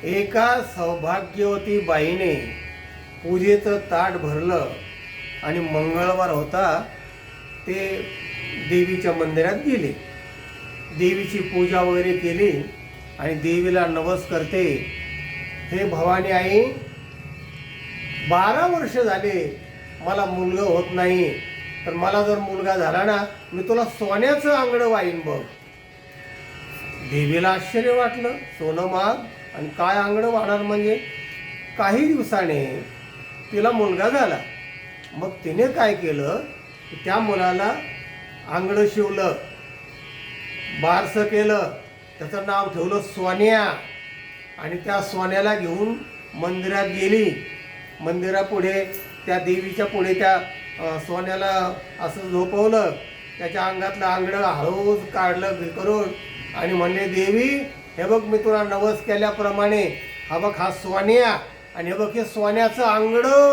एका सौभाग्यवती बाईने पूजेचं ताट भरलं आणि मंगळवार होता ते देवीच्या मंदिरात गेले. देवीची पूजा वगैरे केली आणि देवीला नवस करते, हे भवानी आई, 12 वर्ष झाले मला मुलगा होत नाही, तर मला जर मुलगा झाला ना, मी तुला सोन्याचं अंगडं वाईन बघ. देवीला आश्चर्य वाटलं, सोनं महाग आणि काय अंगडं वाहणार म्हणजे. काही दिवसाने तिला मुलगा झाला. मग तिने काय केलं, त्या मुलाला अंगडं शिवलं, बारसं केलं, त्याचं नाव ठेवलं सोन्या. आणि त्या सोन्याला घेऊन मंदिरात गेली. मंदिरापुढे त्या देवीच्या पुढे त्या सोन्याला असं झोपवलं, त्याच्या अंगातलं अंगडं हळूच काढलं करून आणि म्हणले, देवी हे बघ, मी तुला नवस केल्याप्रमाणे हा बघ, हा सोन्या, आणि हे बघ, हे सोन्याचं अंगडं.